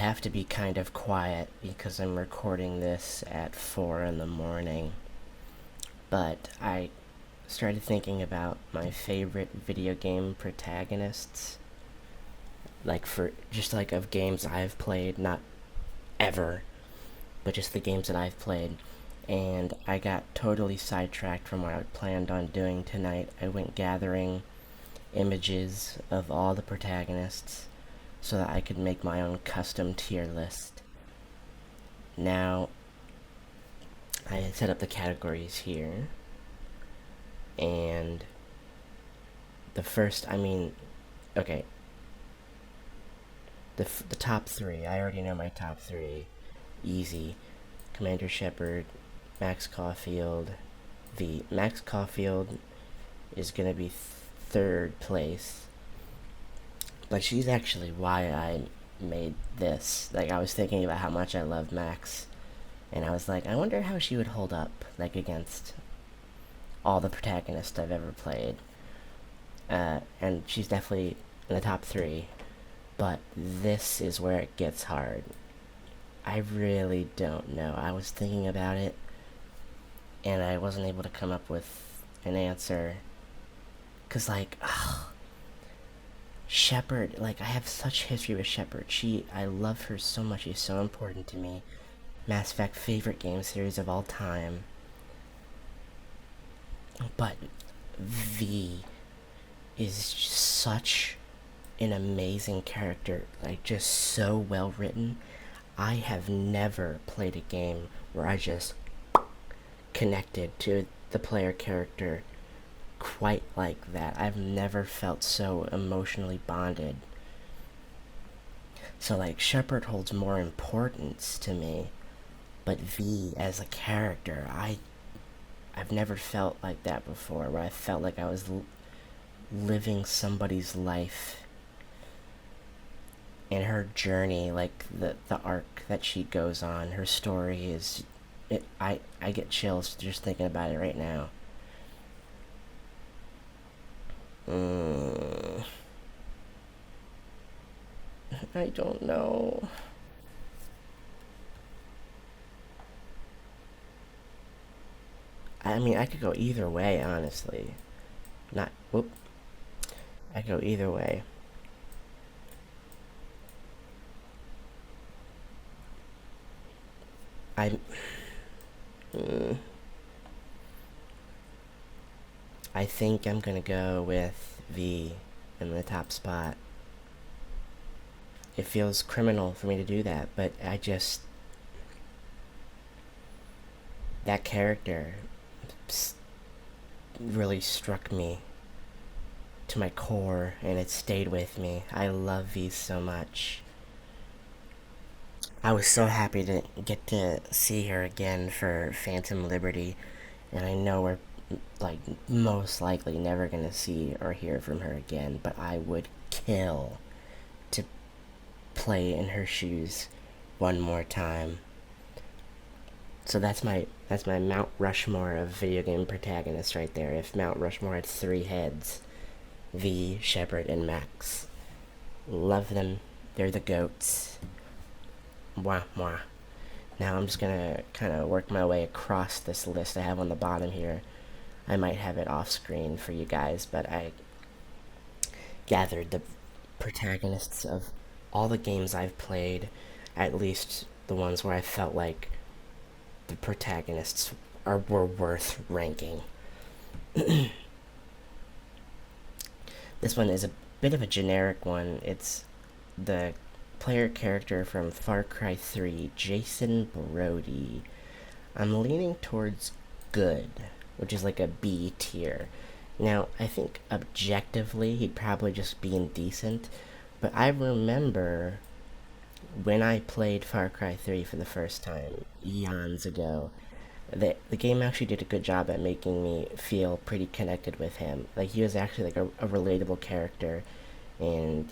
have to be kind of quiet because I'm recording this at 4 in the morning. But I started thinking about my favorite video game protagonists. Like, for just like of games I've played, not ever, but just the games that I've played. And I got totally sidetracked from what I planned on doing tonight. I went gathering images of all the protagonists so that I could make my own custom tier list. Now, I had set up the categories here, and the first, okay, the top three, I already know my top three. Easy. Commander Shepard, Max Caulfield. Max Caulfield is going to be third place, but she's actually why I made this. Like, I was thinking about how much I love Max, and I was like, I wonder how she would hold up, like, against all the protagonists I've ever played. And she's definitely in the top three, but this is where it gets hard. I really don't know. I was thinking about it, and I wasn't able to come up with an answer. Cause like, Shepard, like I have such history with Shepard. I love her so much. She's so important to me. Mass Effect favorite game series of all time. But V is such an amazing character. Like, just so well written. I have never played a game where I just connected to the player character quite like that. I've never felt so emotionally bonded. So, like, Shepard holds more importance to me, but V as a character, I've never felt like that before, where I felt like I was living somebody's life. And her journey, like the arc that she goes on, her story is, I get chills just thinking about it right now. I don't know. I mean, I could go either way, honestly. Not, whoop. I could go either way. I, mm, I think I'm gonna go with V in the top spot. It feels criminal for me to do that, but that character really struck me to my core, and it stayed with me. I love V so much. I was so happy to get to see her again for Phantom Liberty, and I know we're like most likely never gonna see or hear from her again, but I would kill to play in her shoes one more time. So that's my Mount Rushmore of video game protagonists right there. If Mount Rushmore had three heads, V, Shepard, and Max. Love them. They're the goats. Mwah mwah. Now I'm just gonna kind of work my way across this list I have on the bottom here. I might have it off screen for you guys, but I gathered the protagonists of all the games I've played, at least the ones where I felt like the protagonists were worth ranking. This one is a bit of a generic one. It's the player character from Far Cry 3, Jason Brody. I'm leaning towards good, which is like a B tier. Now, I think objectively he'd probably just be indecent, but I remember when I played Far Cry 3 for the first time, eons ago, the game actually did a good job at making me feel pretty connected with him. Like, he was actually like a relatable character, and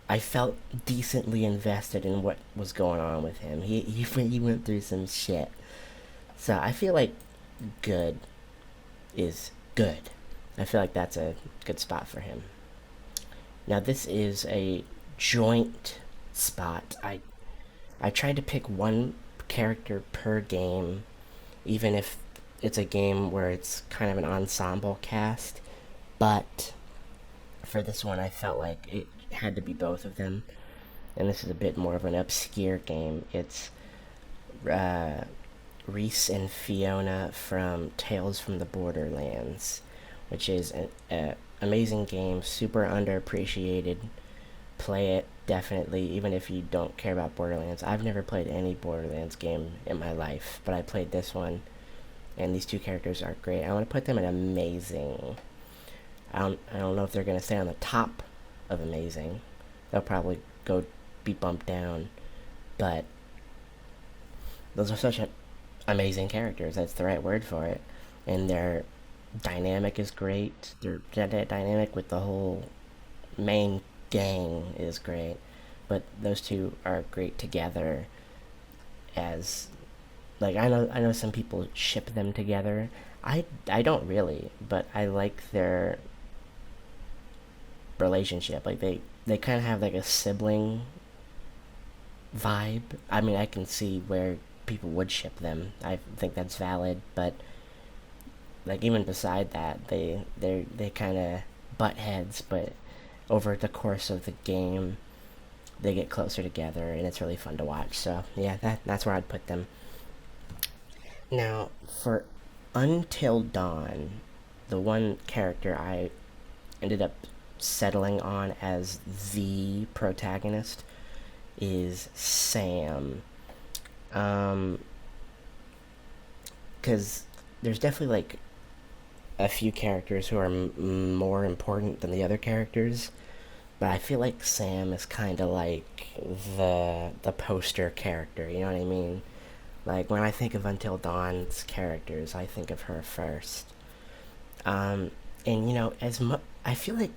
I felt decently invested in what was going on with him. He went through some shit, so I feel like good is good. I feel like that's a good spot for him. Now, this is a joint spot. I tried to pick one character per game, even if it's a game where it's kind of an ensemble cast. But for this one, I felt like it had to be both of them. And this is a bit more of an obscure game. It's uh, Reese and Fiona from Tales from the Borderlands, which is an amazing game, super underappreciated. Play it definitely, even if you don't care about Borderlands. I've never played any Borderlands game in my life, but I played this one, and these two characters are great. I want to put them in amazing. I don't know if they're gonna stay on the top of amazing. They'll probably go be bumped down, but those are such amazing characters. That's the right word for it, and their dynamic is great. Their dynamic with the whole main gang is great, but those two are great together. As like I know some people ship them together. I don't really, but I like their relationship. Like they kind of have like a sibling vibe. I mean, I can see where people would ship them. I think that's valid, but like even beside that, they kind of butt heads, but over the course of the game, they get closer together, and it's really fun to watch. So yeah, that's where I'd put them. Now for Until Dawn, the one character I ended up settling on as the protagonist is Sam. Um, because there's definitely like a few characters who are more important than the other characters, but I feel like Sam is kind of like the poster character. You know what I mean? Like when I think of Until Dawn's characters, I think of her first. Um, and I feel like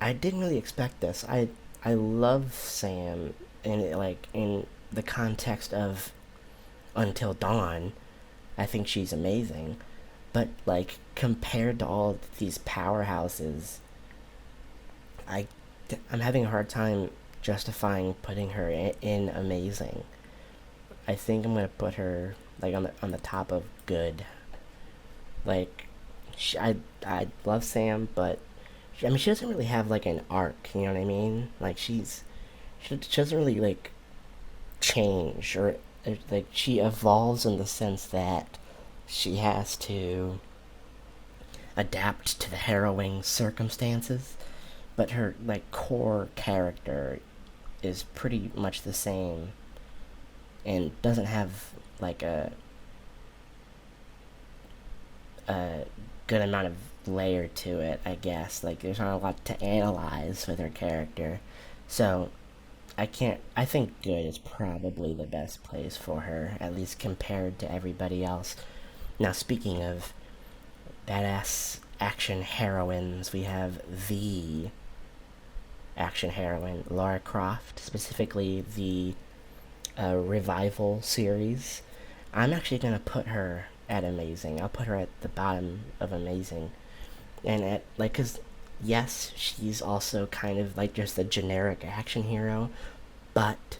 I didn't really expect this. I love Sam, and like in the context of Until Dawn, I think she's amazing. But like compared to all of these powerhouses, I I'm having a hard time justifying putting her in amazing. I think I'm gonna put her like on the top of good. Like, I love Sam, but I mean she doesn't really have like an arc. You know what I mean? Like she doesn't really like change or like she evolves in the sense that she has to adapt to the harrowing circumstances, but her like core character is pretty much the same and doesn't have like a good amount of layer to it, I guess. Like there's not a lot to analyze with her character. So I think good is probably the best place for her, at least compared to everybody else. Now speaking of badass action heroines, we have the action heroine Lara Croft, specifically the revival series. I'm actually gonna put her at amazing. I'll put her at the bottom of amazing, and at like, cause yes, she's also kind of like just a generic action hero, but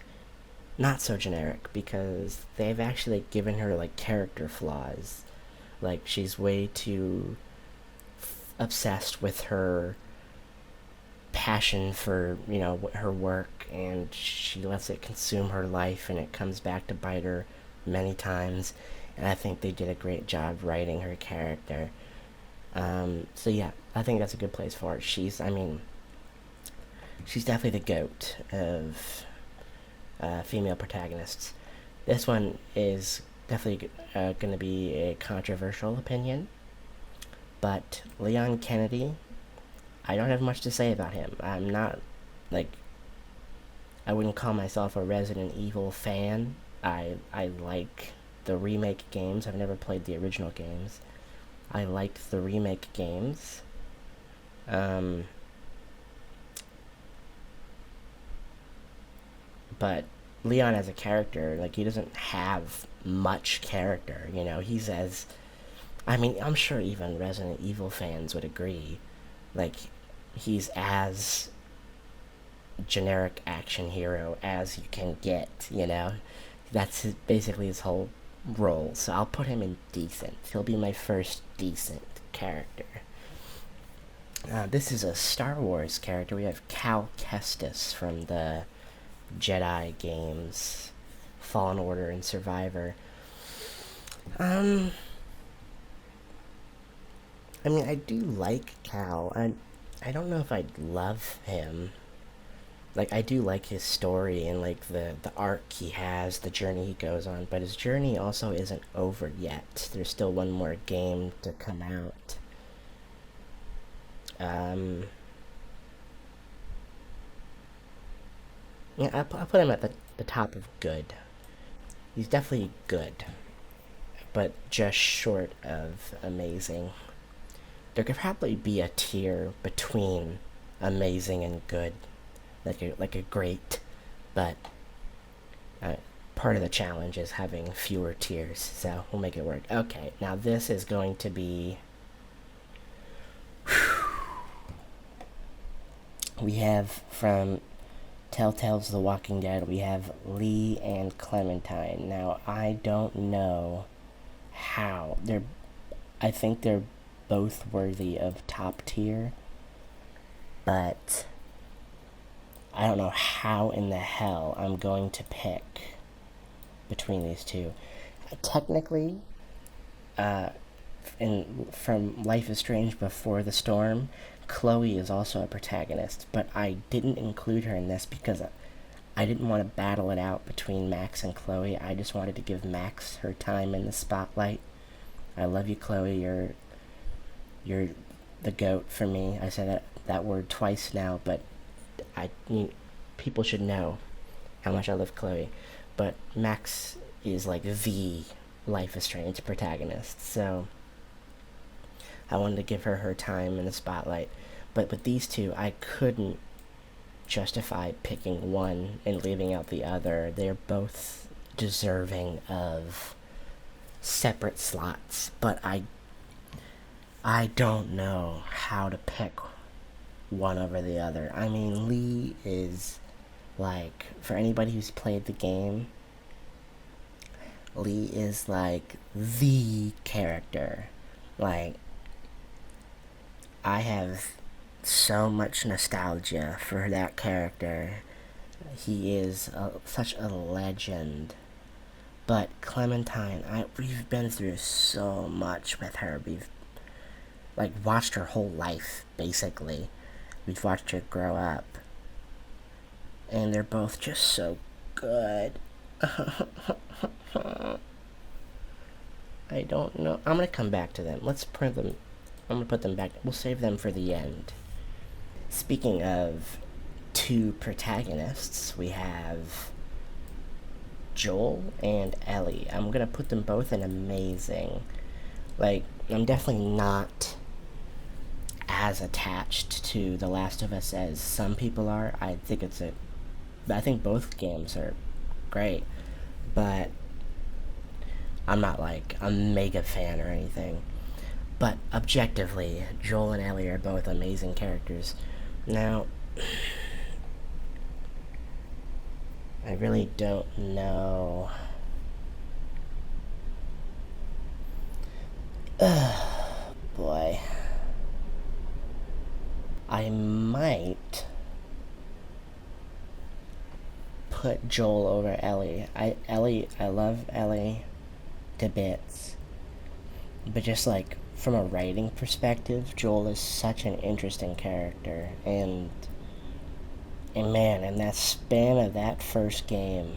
not so generic because they've actually given her like character flaws. Like she's way too obsessed with her passion for her work, and she lets it consume her life, and it comes back to bite her many times. And I think they did a great job writing her character. So yeah, I think that's a good place for it. She's definitely the goat of female protagonists. This one is definitely going to be a controversial opinion, but Leon Kennedy, I don't have much to say about him. I'm not like I wouldn't call myself a Resident Evil fan. I like the remake games. I've never played the original games. I like the remake games. Um, but Leon as a character, like he doesn't have much character. He's as I mean, I'm sure even Resident Evil fans would agree. Like he's as generic action hero as you can get, you know? Basically his whole role. So I'll put him in decent. He'll be my first decent character. This is a Star Wars character. We have Cal Kestis from the Jedi games, Fallen Order and Survivor. Um, I mean, I do like Cal. I don't know if I'd love him. Like, I do like his story and like the arc he has, the journey he goes on, but his journey also isn't over yet. There's still one more game to come out. Um, yeah, I'll put him at the top of good. He's definitely good, but just short of amazing. There could probably be a tier between amazing and good, like a great, but uh, part of the challenge is having fewer tiers, so we'll make it work. Okay, now this is going to be. We have from Telltale's The Walking Dead, we have Lee and Clementine. Now, I don't know how. I think they're both worthy of top tier, but I don't know how in the hell I'm going to pick between these two. Technically, from Life is Strange Before the Storm, Chloe is also a protagonist, but I didn't include her in this because I didn't want to battle it out between Max and Chloe. I just wanted to give Max her time in the spotlight. I love you, Chloe. You're the goat for me. I said that word twice now, but people should know how much I love Chloe. But Max is like the Life is Strange protagonist, so I wanted to give her time in the spotlight. But with these two, I couldn't justify picking one and leaving out the other. They're both deserving of separate slots, but I don't know how to pick one over the other. I mean, Lee is like, for anybody who's played the game, Lee is like the character. Like, I have so much nostalgia for that character. He is such a legend. But Clementine, we've been through so much with her. We've like watched her whole life, basically. We've watched her grow up. And they're both just so good. I don't know. I'm gonna come back to them. Let's print them. I'm gonna put them back. We'll save them for the end. Speaking of two protagonists, we have Joel and Ellie. I'm gonna put them both in amazing. Like, I'm definitely not as attached to The Last of Us as some people are. I think both games are great, but I'm not like a mega fan or anything. But objectively, Joel and Ellie are both amazing characters. Now, I really don't know. Boy. I might put Joel over Ellie. I love Ellie to bits. But just like from a writing perspective, Joel is such an interesting character, and man, in that span of that first game,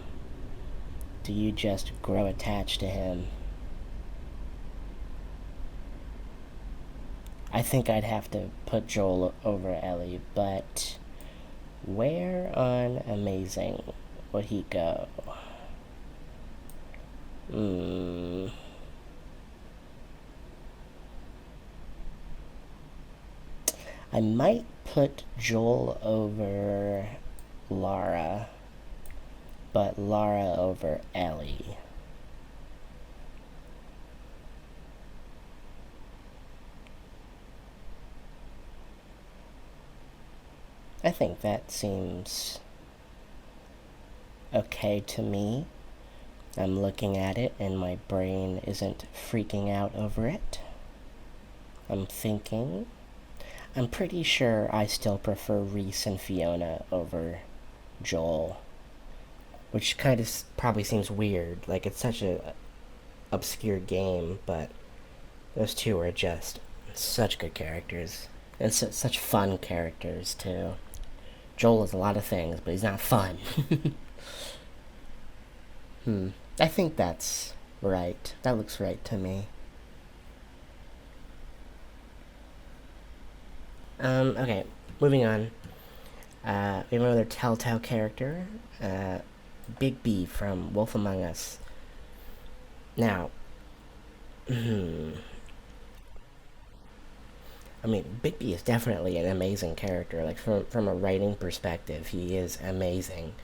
do you just grow attached to him? I think I'd have to put Joel over Ellie, but where on Amazing would he go? I might put Joel over Lara, but Lara over Ellie. I think that seems okay to me. I'm looking at it and my brain isn't freaking out over it. I'm thinking. I'm pretty sure I still prefer Reese and Fiona over Joel, which kind of probably seems weird. Like, it's such a obscure game, but those two are just such good characters. And such fun characters, too. Joel is a lot of things, but he's not fun. I think that's right. That looks right to me. Okay, moving on. We have another Telltale character, uh, Big B from Wolf Among Us. Now, I mean, Big B is definitely an amazing character. Like, from a writing perspective, he is amazing.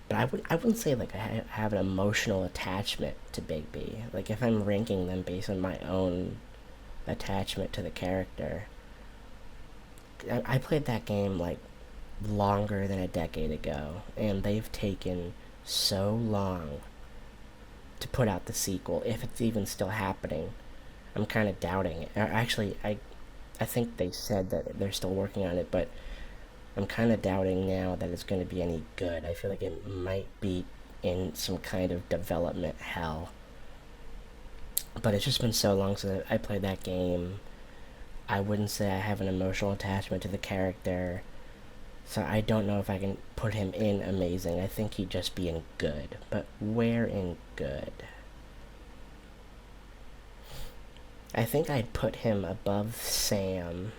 But I wouldn't say like I have an emotional attachment to Big B. Like, if I'm ranking them based on my own attachment to the character, I played that game like longer than a decade ago, and they've taken so long to put out the sequel, if it's even still happening. I'm kind of doubting it. Actually, I think they said that they're still working on it, but I'm kind of doubting now that it's going to be any good. I feel like it might be in some kind of development hell. But it's just been so long since I played that game. I wouldn't say I have an emotional attachment to the character. So I don't know if I can put him in amazing. I think he'd just be in good. But where in good? I think I'd put him above Sam,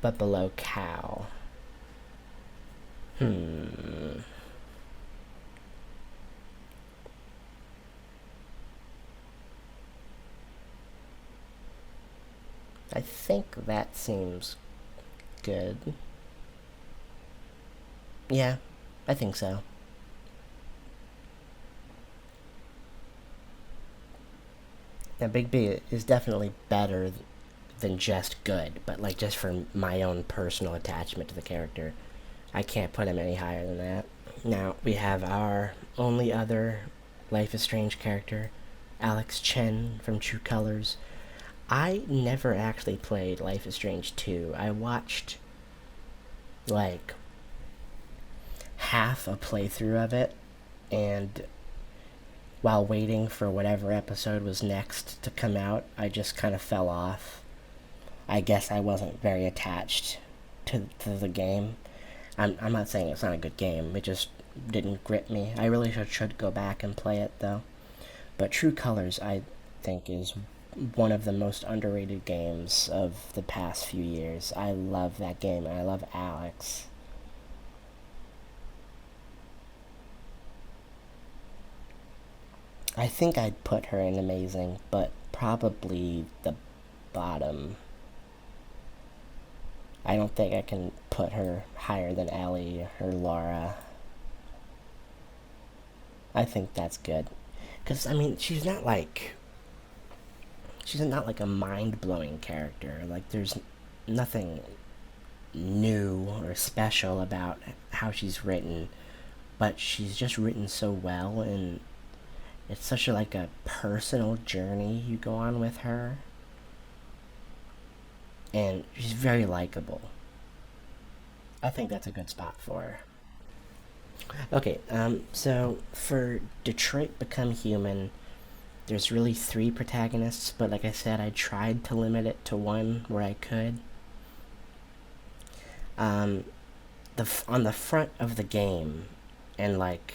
but below Cal. Hmm. I think that seems good. Yeah, I think so. Now, Big B is definitely better than just good, but like just for my own personal attachment to the character, I can't put him any higher than that. Now, we have our only other Life is Strange character, Alex Chen from True Colors. I never actually played Life is Strange 2. I watched like half a playthrough of it, and while waiting for whatever episode was next to come out, I just kind of fell off. I guess I wasn't very attached to the game. I'm not saying it's not a good game, it just didn't grip me. I really should go back and play it, though. But True Colors, I think, is one of the most underrated games of the past few years. I love that game, and I love Alex. I think I'd put her in amazing, but probably the bottom. I don't think I can put her higher than Ellie or Laura. I think that's good. Because, I mean, she's not like a mind blowing character. Like, there's nothing new or special about how she's written, but she's just written so well, and it's such a personal journey you go on with her, and she's very likable. I think that's a good spot for her. Okay, so for Detroit Become Human, there's really three protagonists, but like I said, I tried to limit it to one where I could. Um, on the front of the game, and like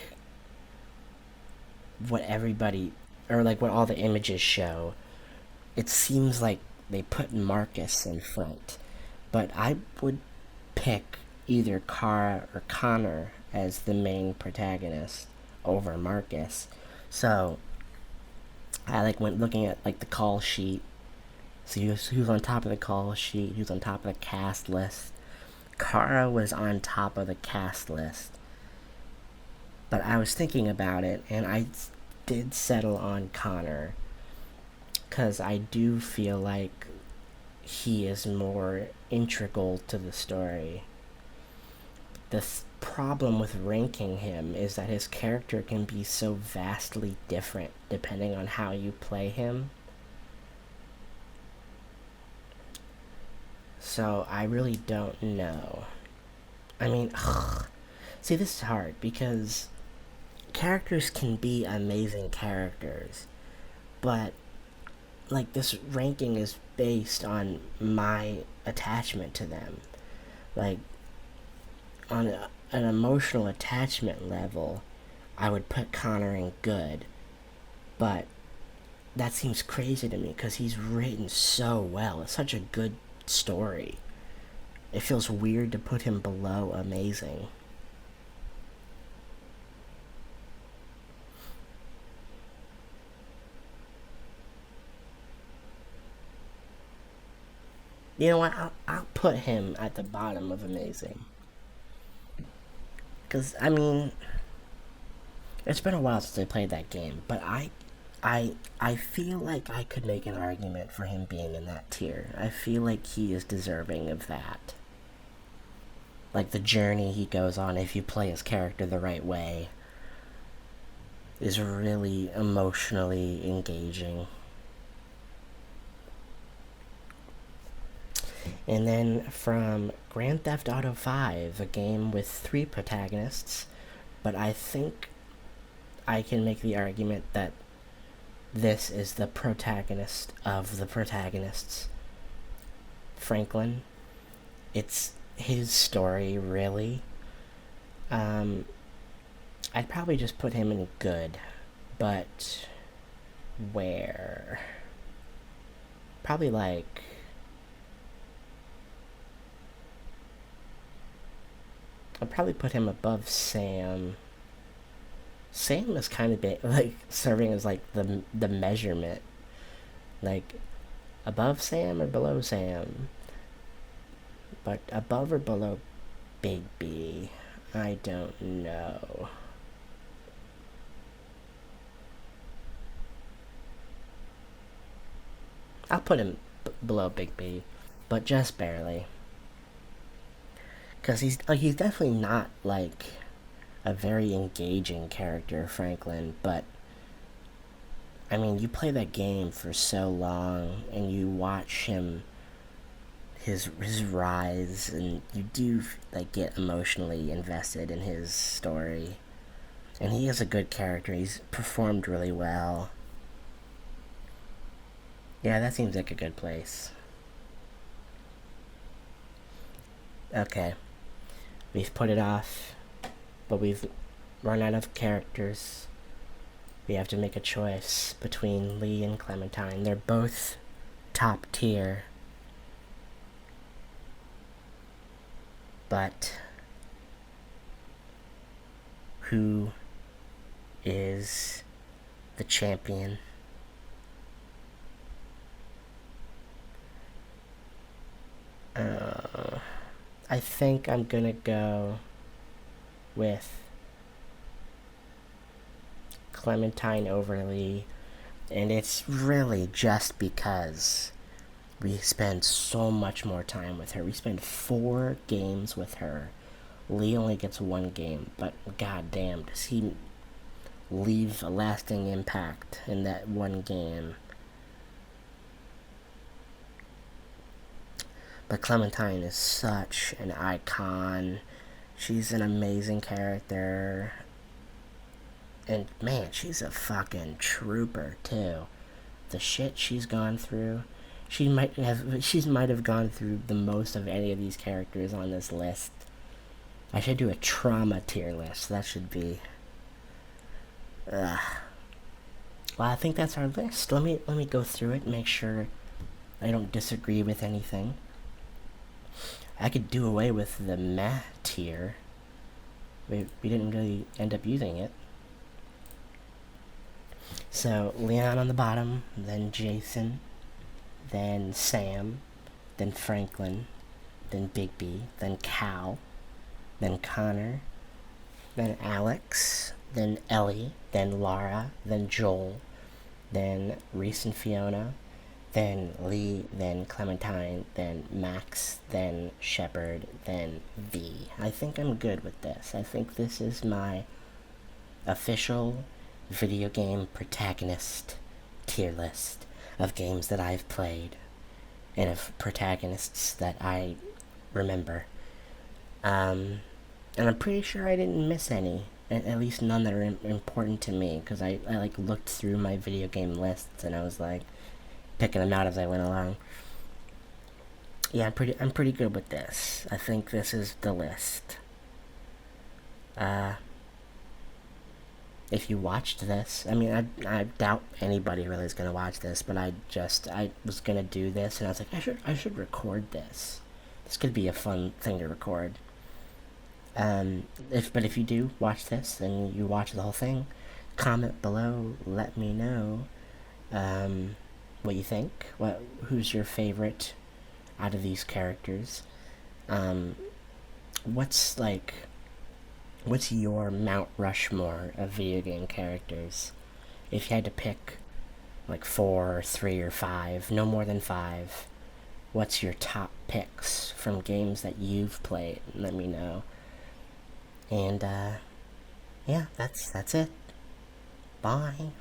what everybody or like what all the images show, it seems like they put Marcus in front, but I would pick either Kara or Connor as the main protagonist over Marcus. So I like went looking at like the call sheet. So who's on top of the call sheet? Who's on top of the cast list? Kara was on top of the cast list, but I was thinking about it, and I did settle on Connor because I do feel like he is more integral to the story. The problem with ranking him is that his character can be so vastly different depending on how you play him. So I really don't know. I mean, see, this is hard because characters can be amazing characters, but like this ranking is based on my attachment to them. Like on an emotional attachment level, I would put Connor in good, but that seems crazy to me because he's written so well. It's such a good story. It feels weird to put him below amazing. You know what? I'll put him at the bottom of amazing. Because, I mean, it's been a while since I played that game, but I feel like I could make an argument for him being in that tier. I feel like he is deserving of that. Like the journey he goes on if you play his character the right way is really emotionally engaging. And then from Grand Theft Auto 5, a game with 3 protagonists, but I think I can make the argument that this is the protagonist of the protagonists. Franklin. It's his story, really. Um, I'd probably just put him in good, but where? Probably like. I'd probably put him above Sam. Sam is kind of like serving as like the measurement, like above Sam or below Sam, but above or below Big B, I don't know. I'll put him below Big B, but just barely, because he's definitely not like a very engaging character, Franklin, but I mean, you play that game for so long and you watch him his rise and you do like get emotionally invested in his story. And he is a good character. He's performed really well. Yeah, that seems like a good place. Okay. We've put it off, but we've run out of characters. We have to make a choice between Lee and Clementine. They're both top tier. But who is the champion? I think I'm gonna go with Clementine Overly, and it's really just because we spend so much more time with her. We spend 4 games with her. Lee only gets 1 game, but goddamn, does he leave a lasting impact in that 1 game? But Clementine is such an icon. She's an amazing character. And man, she's a fucking trooper too. The shit she's gone through. She might have gone through the most of any of these characters on this list. I should do a trauma tier list. That should be. Ugh. Well, I think that's our list. Let me go through it and make sure I don't disagree with anything. I could do away with the meh tier. We didn't really end up using it. So Leon on the bottom, then Jason, then Sam, then Franklin, then Big B, then Cal, then Connor, then Alex, then Ellie, then Laura, then Joel, then Reese and Fiona, then Lee, then Clementine, then Max, then Shepard, then V. I think I'm good with this. I think this is my official video game protagonist tier list of games that I've played and of protagonists that I remember. And I'm pretty sure I didn't miss any. At least none that are important to me, because I like looked through my video game lists and I was like picking them out as I went along. Yeah, I'm pretty good with this. I think this is the list. Uh, if you watched this, I mean, I doubt anybody really is gonna watch this, but I was gonna do this, and I was like, I should record this. This could be a fun thing to record. If you do watch this and you watch the whole thing, comment below. Let me know what you think. Who's your favorite out of these characters? Um, what's like what's your Mount Rushmore of video game characters? If you had to pick like four, or three, or five, no more than five, what's your top picks from games that you've played? Let me know. And yeah, that's it. Bye.